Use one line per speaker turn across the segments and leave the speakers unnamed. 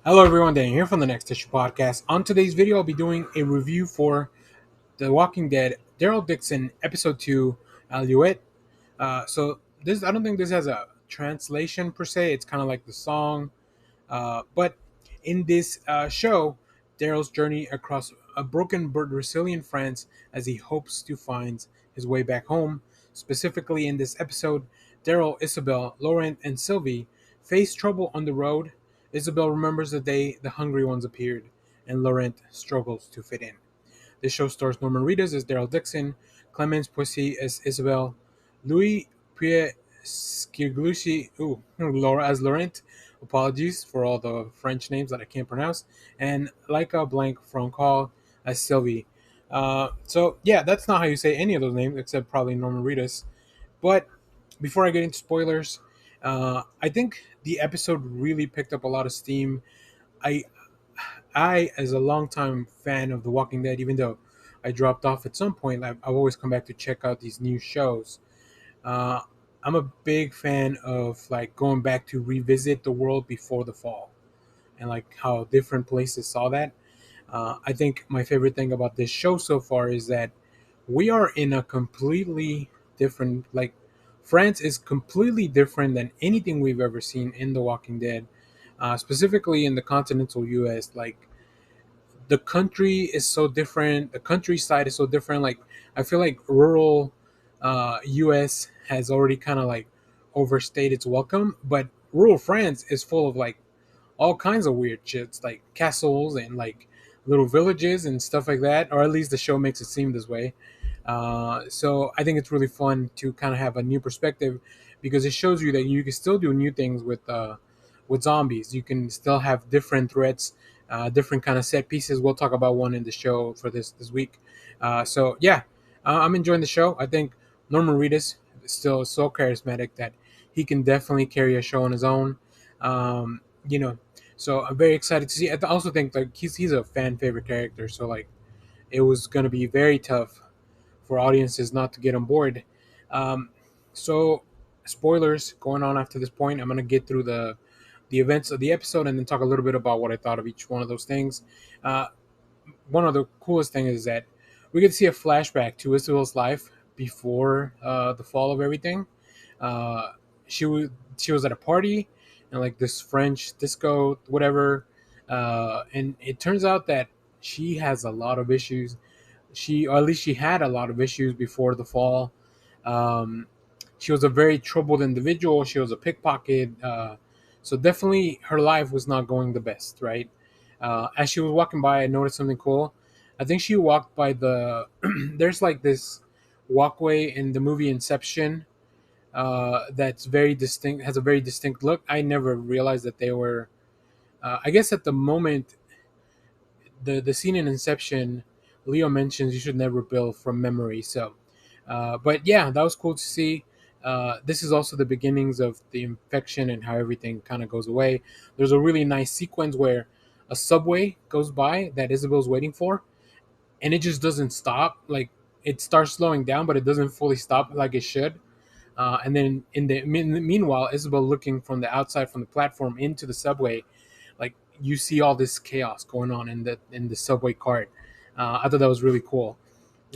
Hello everyone, Dan here from the Next Issue Podcast. On today's video, I'll be doing a review for The Walking Dead, Daryl Dixon, Episode 2, Alouette. So this, I don't think this has a translation per se. It's kind of like the song. But in this show, Daryl's journey across a broken but resilient France as he hopes to find his way back home. Specifically in this episode, Daryl, Isabel, Laurent, and Sylvie face trouble on the road. Isabel remembers the day the Hungry Ones appeared, and Laurent struggles to fit in. This show stars Norman Reedus as Daryl Dixon, Clemence Poissy as Isabel, Louis Pierre Skirglucci Laura as Laurent. Apologies for all the French names that I can't pronounce, and Laika Blanc Francal as Sylvie. So yeah, that's not how you say any of those names except probably Norman Reedus. But before I get into spoilers, I think the episode really picked up a lot of steam. I I, as a longtime fan of The Walking Dead, even though I dropped off at some point, I've always come back to check out these new shows. Uh, I'm a big fan of like going back to revisit the world before the fall and like how different places saw that. I think my favorite thing about this show so far is that we are in a completely different, like, France is completely different than anything we've ever seen in The Walking Dead, specifically in the continental US. Like, the country is so different. The countryside is so different. Like, I feel like rural US has already kind of like overstayed its welcome, but rural France is full of like all kinds of weird shits, like castles and like little villages and stuff like that, or at least the show makes it seem this way. So I think it's really fun to kind of have a new perspective because it shows you that you can still do new things with zombies. You can still have different threats, different kind of set pieces. We'll talk about one in the show for this week. So yeah, I'm enjoying the show. I think Norman Reedus is still so charismatic that he can definitely carry a show on his own. Um, you know, so I'm very excited to see. I also think like he's a fan favorite character. So like it was going to be very tough for audiences not to get on board. Um, so, spoilers going on after this point. I'm gonna get through the events of the episode and then talk a little bit about what I thought of each one of those things. Uh, One of the coolest things is that we get to see a flashback to Isabel's life before the fall of everything. Uh, she was at a party and like this French disco, whatever, and it turns out that she has a lot of issues. Or at least she had a lot of issues before the fall. Um, she was a very troubled individual. She was a pickpocket. So definitely her life was not going the best, right? As she was walking by, I noticed something cool. I think she walked by there's like this walkway in the movie Inception that's very distinct, has a very distinct look. I never realized that they were. I guess at the moment the scene in Inception, Leo mentions you should never build from memory. So, but yeah, that was cool to see. This is also the beginnings of the infection and how everything kind of goes away. There's a really nice sequence where a subway goes by that Isabel's waiting for, and it just doesn't stop. Like it starts slowing down, but it doesn't fully stop like it should. And then meanwhile, Isabel looking from the outside from the platform into the subway, like you see all this chaos going on in the subway cart. I thought that was really cool.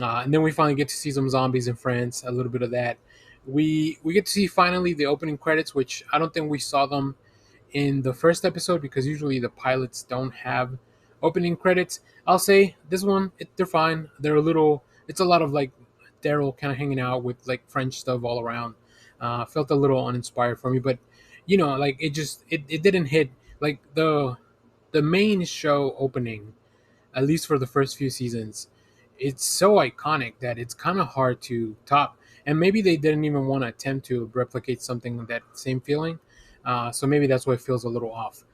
And then we finally get to see some zombies in France. A little bit of that. We get to see finally the opening credits, which I don't think we saw them in the first episode because usually the pilots don't have opening credits. I'll say this one, they're fine. They're a little. It's a lot of like Daryl kind of hanging out with like French stuff all around. Felt a little uninspired for me, but like it didn't hit like the main show opening, at least for the first few seasons. It's so iconic that it's kind of hard to top. And maybe they didn't even want to attempt to replicate something with that same feeling. So maybe that's why it feels a little off.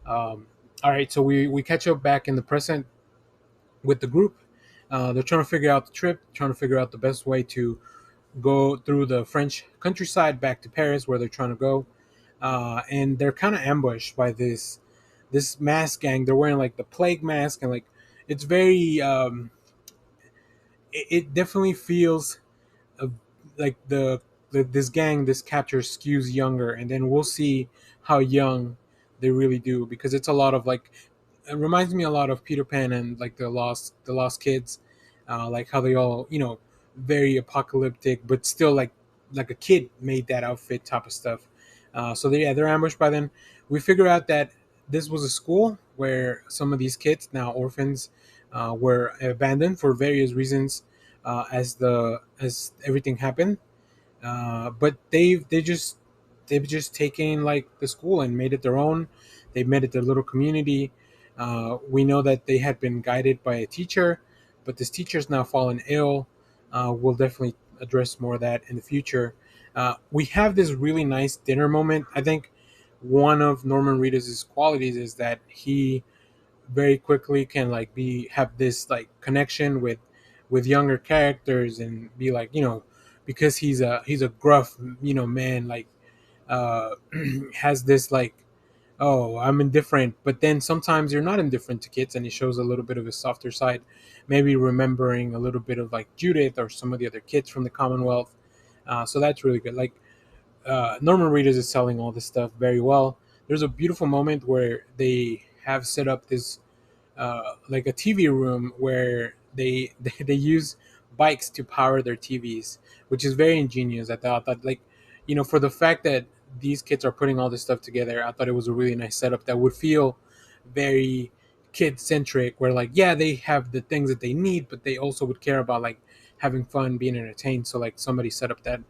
All right, so we catch up back in the present with the group. They're trying to figure out the trip, trying to figure out the best way to go through the French countryside back to Paris, where they're trying to go. And they're kind of ambushed by this mask gang. They're wearing like the plague mask, and like it's very it definitely feels uh, like this gang, this capture skews younger, and then we'll see how young They really do, because it's a lot of like, it reminds me a lot of Peter Pan and like the lost kids, like how they all, very apocalyptic, but still like a kid made that outfit type of stuff. So they're ambushed by them. We figure out that this was a school where some of these kids, now orphans, were abandoned for various reasons, as everything happened. But they've just taken like the school and made it their own. They've made it their little community. We know that they had been guided by a teacher, but this teacher's now fallen ill. We'll definitely address more of that in the future. We have this really nice dinner moment. I think one of Norman Reedus' qualities is that he very quickly can like be have this like connection with younger characters, and be like, because he's a gruff, man, like, uh has this like, oh, I'm indifferent, but then sometimes you're not indifferent to kids, and he shows a little bit of his softer side, maybe remembering a little bit of like Judith or some of the other kids from the Commonwealth. So that's really good. Like, Norman Reedus is selling all this stuff very well. There's a beautiful moment where they have set up this, like a TV room where they use bikes to power their TVs, which is very ingenious. I thought that, like, for the fact that these kids are putting all this stuff together, I thought it was a really nice setup that would feel very kid centric, where like, yeah, they have the things that they need, but they also would care about like having fun, being entertained. So like somebody set up that,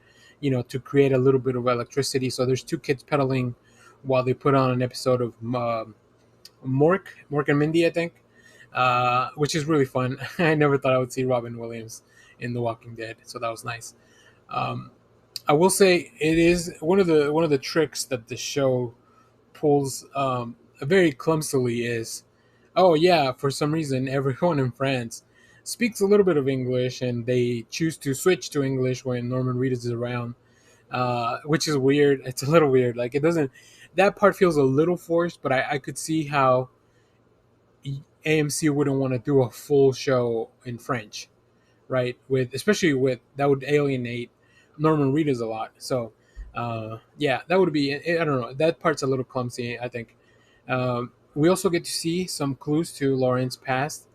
to create a little bit of electricity. So there's two kids pedaling while they put on an episode of Mork and Mindy, I think, which is really fun. I never thought I would see Robin Williams in The Walking Dead, so that was nice. Um, I will say it is one of the tricks that the show pulls, very clumsily, is, oh yeah, for some reason everyone in France speaks a little bit of English, and they choose to switch to English when Norman Reedus is around, which is weird. It's a little weird. Like, it doesn't. That part feels a little forced, but I could see how AMC wouldn't want to do a full show in French, right? With especially with that would alienate Norman Reedus a lot. So, yeah, that would be. I don't know. That part's a little clumsy, I think. We also get to see some clues to Lauren's past,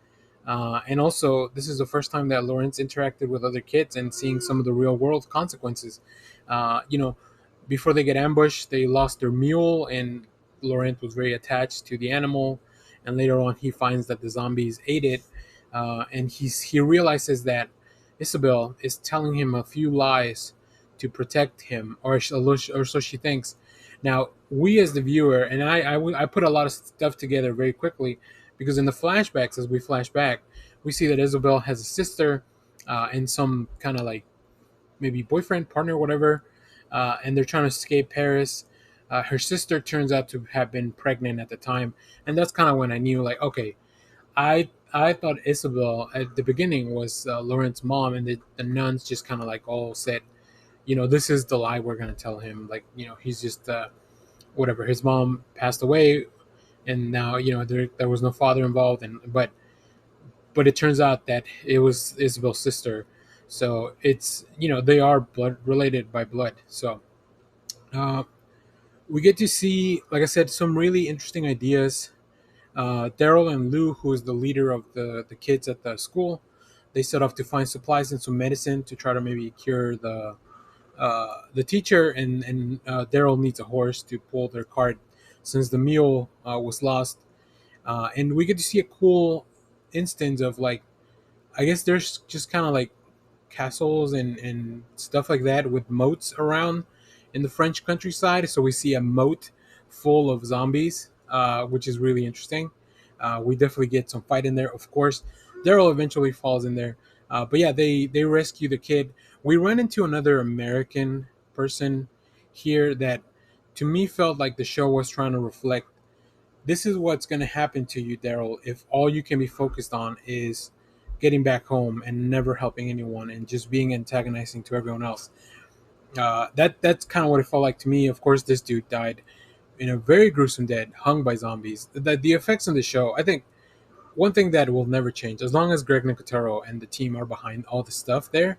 and also this is the first time that Lawrence interacted with other kids and seeing some of the real world consequences. You know, before they get ambushed, they lost their mule, and Laurent was very attached to the animal. And later on, he finds that the zombies ate it, and he realizes that Isabel is telling him a few lies to protect him, or so she thinks. Now, we as the viewer, and I put a lot of stuff together very quickly, because in the flashbacks, as we flash back, we see that Isabel has a sister, and some kind of like maybe boyfriend, partner, whatever, and they're trying to escape Paris. Her sister turns out to have been pregnant at the time, and that's kind of when I knew, like, okay, I thought Isabel at the beginning was Lauren's mom, and the nuns just kind of like all said, this is the lie we're gonna tell him. Like, he's just whatever. His mom passed away, and now there was no father involved, and but it turns out that it was Isabel's sister. So it's they are blood related by blood. So uh, we get to see, like I said, some really interesting ideas. Daryl and Lou, who is the leader of the kids at the school, they set off to find supplies and some medicine to try to maybe cure the teacher. And Daryl needs a horse to pull their cart since the mule was lost. And we get to see a cool instance of, like, I guess there's just kind of like castles and stuff like that with moats around in the French countryside. So we see a moat full of zombies, which is really interesting. We definitely get some fight in there. Of course, Daryl eventually falls in there. But yeah, they rescue the kid. We run into another American person here that, to me, felt like the show was trying to reflect, this is what's going to happen to you, Daryl, if all you can be focused on is getting back home and never helping anyone and just being antagonizing to everyone else. That's kind of what it felt like to me. Of course, this dude died in a very gruesome death, hung by zombies. The effects in the show, I think, one thing that will never change, as long as Greg Nicotero and the team are behind all the stuff there,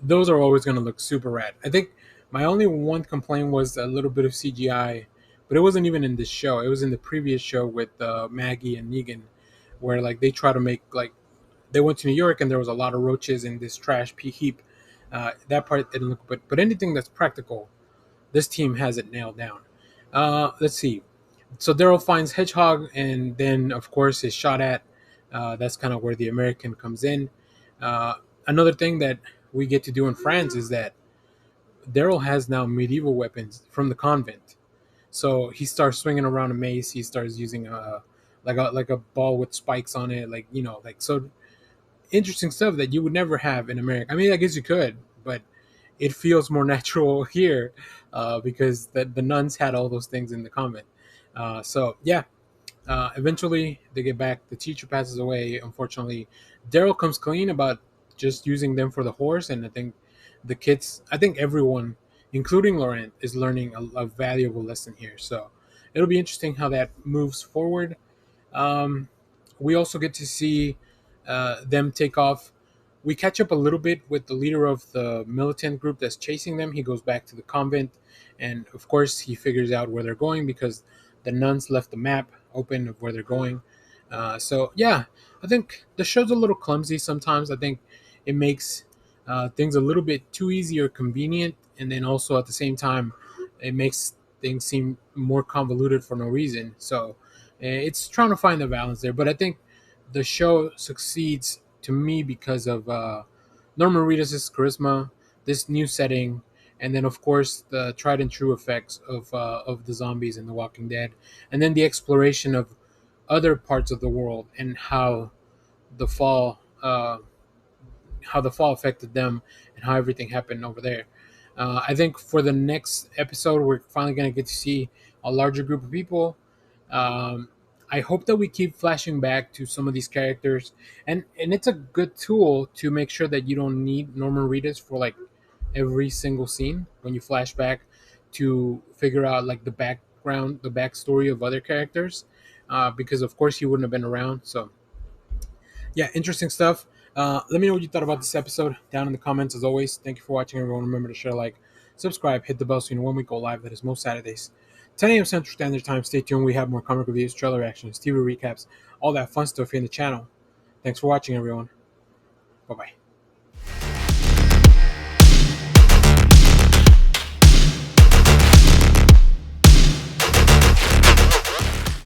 those are always going to look super rad. I think my only one complaint was a little bit of CGI but it wasn't even in this show. It was in the previous show with Maggie and Negan, where like they try to make like they went to New York and there was a lot of roaches in this trash pea heap. That part didn't look, but anything that's practical, this team has it nailed down. Let's see. So Daryl finds Hedgehog, and then of course is shot at. That's kind of where the American comes in. Uh, Another thing that we get to do in France is that Daryl has now medieval weapons from the convent. So he starts swinging around a mace. He starts using a ball with spikes on it, like like so interesting stuff that you would never have in America. I mean, I guess you could, but it feels more natural here because the nuns had all those things in the convent. So yeah, eventually they get back. The teacher passes away. Unfortunately, Daryl comes clean about just using them for the horse, and I think the kids, I think everyone, including Laurent, is learning a valuable lesson here. So it'll be interesting how that moves forward. Um, we also get to see them take off. We catch up a little bit with the leader of the militant group that's chasing them. He goes back to the convent, and of course, he figures out where they're going because the nuns left the map open of where they're going. So yeah, I think the show's a little clumsy sometimes. I think it makes things a little bit too easy or convenient, and then also at the same time, it makes things seem more convoluted for no reason. So it's trying to find the balance there. But I think the show succeeds to me because of Norman Reedus' charisma, this new setting, and then of course the tried and true effects of the zombies in The Walking Dead, and then the exploration of other parts of the world and the fall how the fall affected them and how everything happened over there. I think for the next episode, we're finally going to get to see a larger group of people. Um, I hope that we keep flashing back to some of these characters, and it's a good tool to make sure that you don't need Norman Reedus for like every single scene when you flash back to figure out like the background, the backstory of other characters, because of course he wouldn't have been around. So yeah, interesting stuff. Let me know what you thought about this episode down in the comments. As always, thank you for watching, everyone. Remember to share, like, subscribe, hit the bell so you know when we go live. That is most Saturdays, 10 a.m. Central Standard Time. Stay tuned. We have more comic reviews, trailer reactions, TV recaps, all that fun stuff here in the channel. Thanks for watching, everyone. Bye bye.